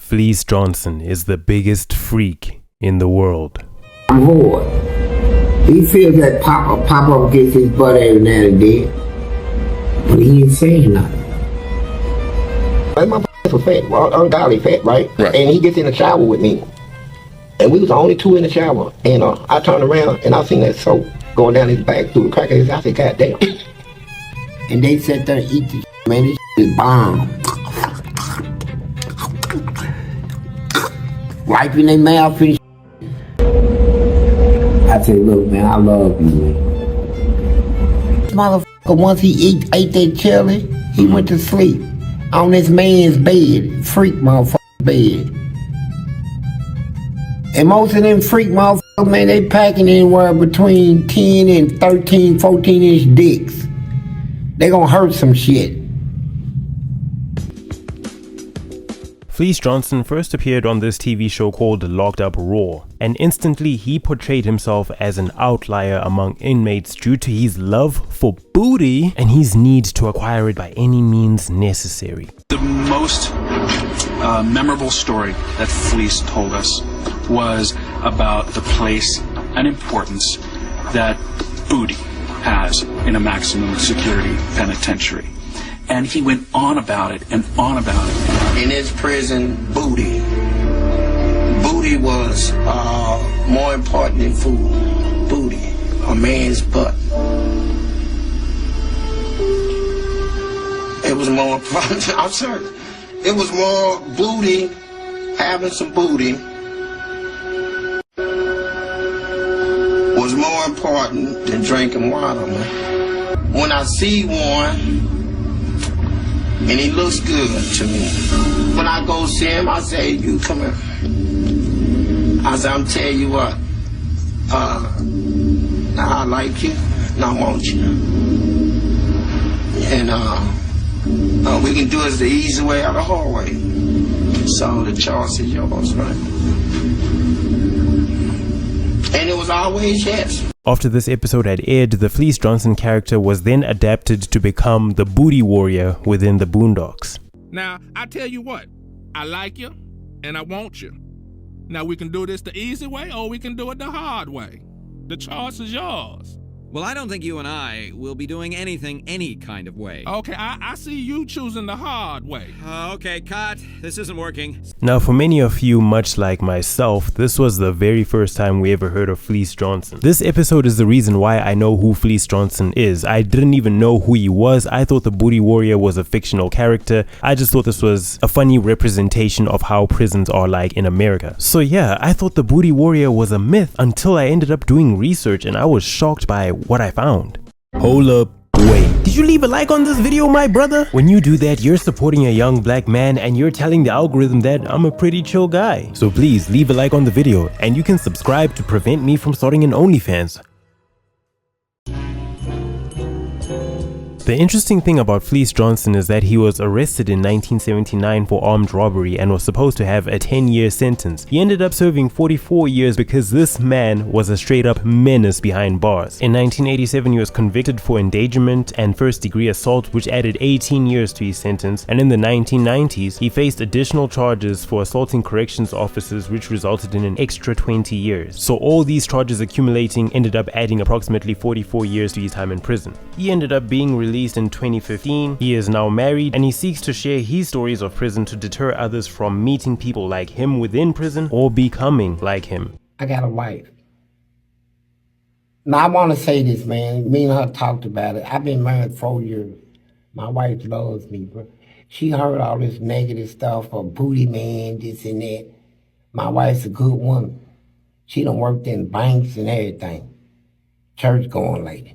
Fleece Johnson is the biggest freak in the world. I'm bored. He feels that Papa gets his butt every now and then, but he ain't saying nothing. Like my was fat, ungodly fat, right? And he gets in the shower with me, and we was the only two in the shower. And I turned around and I seen that soap going down his back through the crack of his eye. I said, "God damn!" And they sat there and eat the man. This is bomb. Wiping their mouth and I said, "Look, man, I love you, man." This motherfucker, once he ate that chili, he went to sleep on this man's bed, freak motherfucker bed. And most of them freak motherfuckers, man, they packing anywhere between 10 and 13, 14-inch dicks. They gonna hurt some shit. Fleece Johnson first appeared on this TV show called Locked Up Raw, and instantly he portrayed himself as an outlier among inmates due to his love for booty and his need to acquire it by any means necessary. The most memorable story that Fleece told us was about the place and importance that booty has in a maximum security penitentiary. And he went on about it and on about it. In his prison, booty was more important than food. Booty, a man's butt. It was more important. I'm sorry. It was more booty, having some booty was more important than drinking water, man. When I see one, and he looks good to me. When I go see him, I say, "You come here." I say, "I'm telling you what, I like you, and I want you. And we can do it the easy way or the hard way. So the choice is yours, right?" And it was always yes. After this episode had aired, the Fleece Johnson character was then adapted to become the booty warrior within the Boondocks. Now, I tell you what, I like you and I want you. Now we can do this the easy way or we can do it the hard way. The choice is yours. Well, I don't think you and I will be doing anything any kind of way. Okay, I see you choosing the hard way. Okay, cut. This isn't working. Now, for many of you, much like myself, this was the very first time we ever heard of Fleece Johnson. This episode is the reason why I know who Fleece Johnson is. I didn't even know who he was. I thought the booty warrior was a fictional character. I just thought this was a funny representation of how prisons are like in America. So yeah, I thought the booty warrior was a myth until I ended up doing research and I was shocked by what I found. Hold up, wait. Did you leave a like on this video, my brother? When you do that, you're supporting a young black man and you're telling the algorithm that I'm a pretty chill guy. So please leave a like on the video and you can subscribe to prevent me from starting an OnlyFans. The interesting thing about Fleece Johnson is that he was arrested in 1979 for armed robbery and was supposed to have a 10-year sentence. He ended up serving 44 years because this man was a straight-up menace behind bars. In 1987, he was convicted for endangerment and first-degree assault, which added 18 years to his sentence, and in the 1990s, he faced additional charges for assaulting corrections officers, which resulted in an extra 20 years. So all these charges accumulating ended up adding approximately 44 years to his time in prison. He ended up being released in 2015. He is now married and he seeks to share his stories of prison to deter others from meeting people like him within prison or becoming like him. I got a wife. Now I want to say this, man. Me and her talked about it. I've been married 4 years. My wife loves me, bro. She heard all this negative stuff of booty man, this and that. My wife's a good woman. She done worked in banks and everything. Church going lady.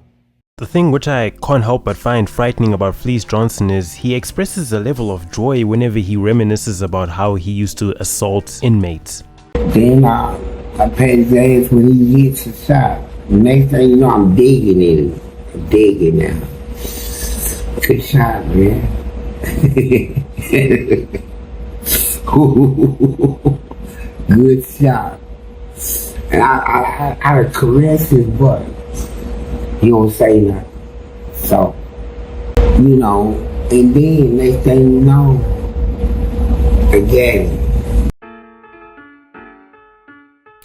The thing which I can't help but find frightening about Fleece Johnson is he expresses a level of joy whenever he reminisces about how he used to assault inmates. Then I pat his ass when he gets a shot. The next thing you know, I'm digging in him. I'm digging now. Good shot, man. Good shot. And I caress his butt. He don't say nothing. So, you know, and then next thing you know, I get him.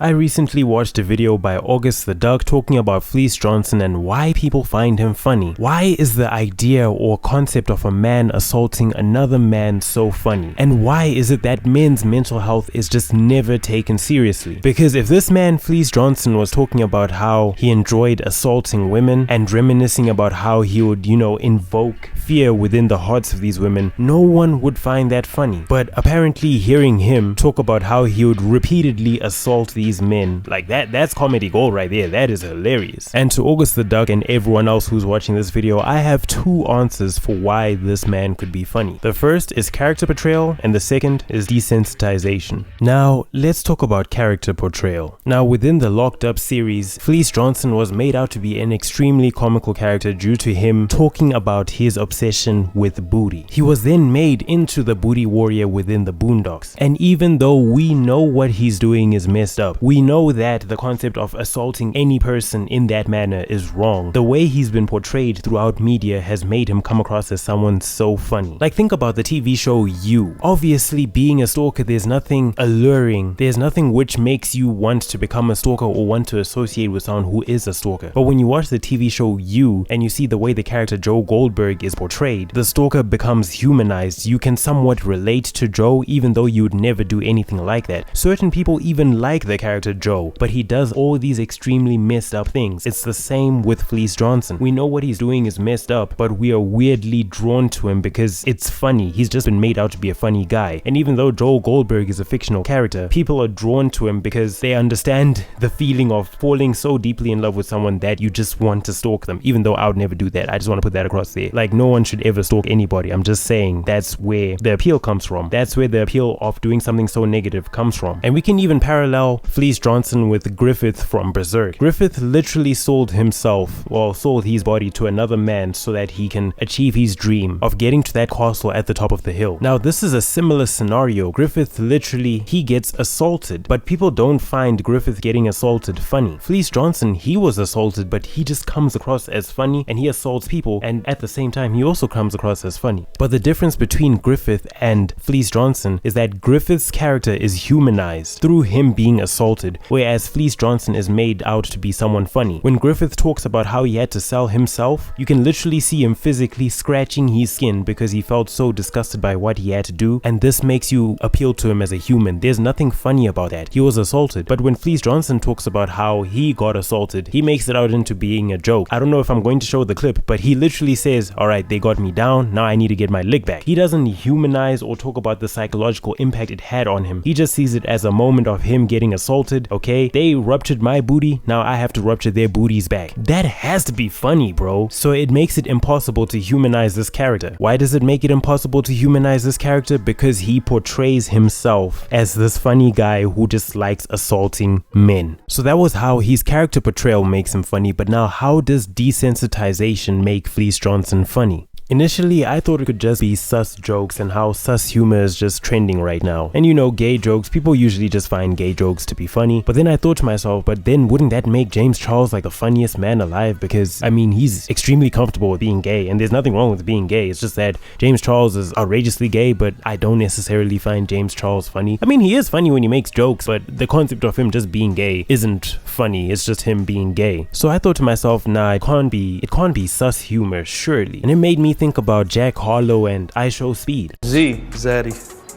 I recently watched a video by August the Duck talking about Fleece Johnson and why people find him funny. Why is the idea or concept of a man assaulting another man so funny? And why is it that men's mental health is just never taken seriously? Because if this man Fleece Johnson was talking about how he enjoyed assaulting women and reminiscing about how he would, invoke fear within the hearts of these women, no one would find that funny. But apparently hearing him talk about how he would repeatedly assault these men, like that's comedy gold right there. That is hilarious. And to August the Duck and everyone else who's watching this video, I have two answers for why this man could be funny. The first is character portrayal and the second is desensitization. Now let's talk about character portrayal. Now within the Locked Up series, Fleece Johnson was made out to be an extremely comical character due to him talking about his obsession with booty. He was then made into the booty warrior within the Boondocks, and even though we know what he's doing is messed up, we know that the concept of assaulting any person in that manner is wrong. The way he's been portrayed throughout media has made him come across as someone so funny. Like, think about the TV show You. Obviously being a stalker, there's nothing alluring, there's nothing which makes you want to become a stalker or want to associate with someone who is a stalker. But when you watch the TV show You and you see the way the character Joe Goldberg is portrayed, the stalker becomes humanized. You can somewhat relate to Joe even though you would never do anything like that. Certain people even like the character Joe, but he does all these extremely messed up things. It's the same with Fleece Johnson. We know what he's doing is messed up, but we are weirdly drawn to him because it's funny. He's just been made out to be a funny guy. And even though Joel Goldberg is a fictional character, people are drawn to him because they understand the feeling of falling so deeply in love with someone that you just want to stalk them, even though I would never do that. I just want to put that across there. Like, no one should ever stalk anybody. I'm just saying that's where the appeal comes from. That's where the appeal of doing something so negative comes from. And we can even parallel Fleece Johnson with Griffith from Berserk. Griffith literally sold his body to another man so that he can achieve his dream of getting to that castle at the top of the hill. Now this is a similar scenario. Griffith literally, he gets assaulted, but people don't find Griffith getting assaulted funny. Fleece Johnson, he was assaulted, but he just comes across as funny, and he assaults people, and at the same time he also comes across as funny. But the difference between Griffith and Fleece Johnson is that Griffith's character is humanized through him being assaulted, whereas Fleece Johnson is made out to be someone funny. When Griffith talks about how he had to sell himself, you can literally see him physically scratching his skin because he felt so disgusted by what he had to do, and this makes you appeal to him as a human. There's nothing funny about that. He was assaulted. But when Fleece Johnson talks about how he got assaulted, he makes it out into being a joke. I don't know if I'm going to show the clip, but he literally says, alright, they got me down, now I need to get my lick back. He doesn't humanize or talk about the psychological impact it had on him. He just sees it as a moment of him getting assaulted. Okay, they ruptured my booty, now I have to rupture their booties back. That has to be funny, bro. So it makes it impossible to humanize this character. Why does it make it impossible to humanize this character? Because he portrays himself as this funny guy who just likes assaulting men. So that was how his character portrayal makes him funny, but now how does desensitization make Fleece Johnson funny? Initially, I thought it could just be sus jokes and how sus humor is just trending right now. And gay jokes, people usually just find gay jokes to be funny. But then I thought to myself, but then wouldn't that make James Charles like the funniest man alive? Because, I mean, he's extremely comfortable with being gay, and there's nothing wrong with being gay. It's just that James Charles is outrageously gay, but I don't necessarily find James Charles funny. I mean, he is funny when he makes jokes, but the concept of him just being gay isn't funny. It's just him being gay. So I thought to myself, nah, it can't be sus humor, surely. And it made me think about Jack Harlow and I Show Speed. Zaddy.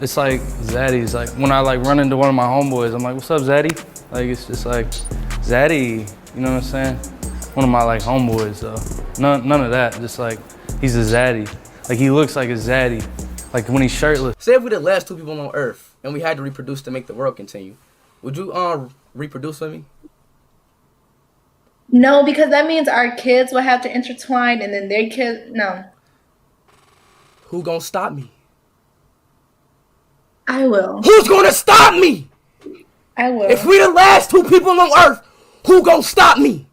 It's like Zaddy's like when I run into one of my homeboys, I'm like, what's up, Zaddy? Like, it's just like Zaddy, you know what I'm saying? One of my homeboys though. None of that, just like he's a Zaddy. Like, he looks like a Zaddy. Like when he's shirtless. Say if we're the last two people on Earth and we had to reproduce to make the world continue, would you reproduce with me? No, because that means our kids will have to intertwine and then their kids, no. Who gonna stop me? I will. Who's gonna stop me? I will. If we the last two people on Earth, who gonna stop me?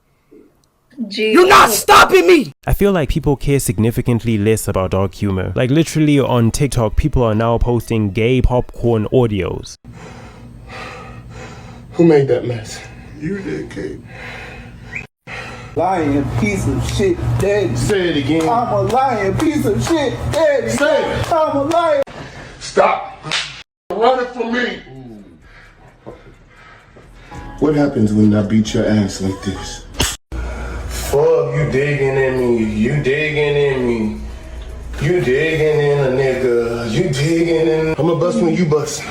You're not stopping me! I feel like people care significantly less about dark humor. Like, literally on TikTok, people are now posting gay popcorn audios. Who made that mess? You did, Kate. Lying piece of shit, daddy. Say it again. I'm a lying piece of shit, daddy. Say it. I'm a liar. Stop running from me. What happens when I beat your ass like this? Fuck, you digging in me. You digging in me. You digging in a nigga. You digging in. I'ma bust when you bust.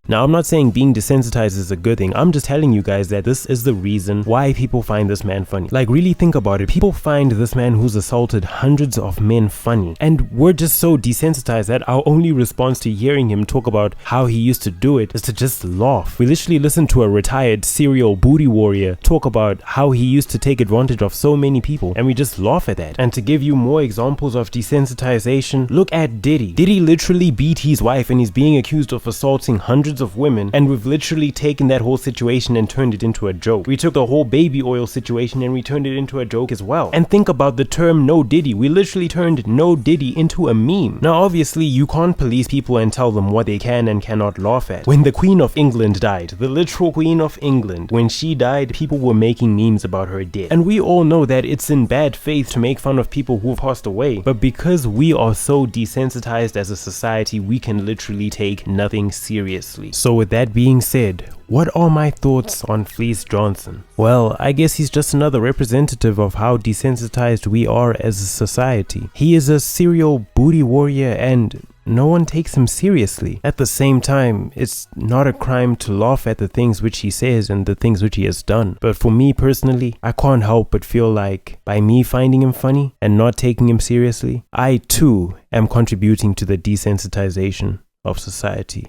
Now, I'm not saying being desensitized is a good thing. I'm just telling you guys that this is the reason why people find this man funny. Like, really think about it. People find this man who's assaulted hundreds of men funny. And we're just so desensitized that our only response to hearing him talk about how he used to do it is to just laugh. We literally listened to a retired serial booty warrior talk about how he used to take advantage of so many people, and we just laugh at that. And to give you more examples of desensitization, look at Diddy. Diddy literally beat his wife and he's being accused of assaulting hundreds of women, and we've literally taken that whole situation and turned it into a joke. We took the whole baby oil situation and we turned it into a joke as well. And think about the term no Diddy. We literally turned no Diddy into a meme. Now, obviously, you can't police people and tell them what they can and cannot laugh at. When the Queen of England died, the literal Queen of England, when she died, people were making memes about her death. And we all know that it's in bad faith to make fun of people who passed away. But because we are so desensitized as a society, we can literally take nothing seriously. So with that being said, what are my thoughts on Fleece Johnson? Well, I guess he's just another representative of how desensitized we are as a society. He is a serial booty warrior and no one takes him seriously. At the same time, it's not a crime to laugh at the things which he says and the things which he has done. But for me personally, I can't help but feel like by me finding him funny and not taking him seriously, I too am contributing to the desensitization of society.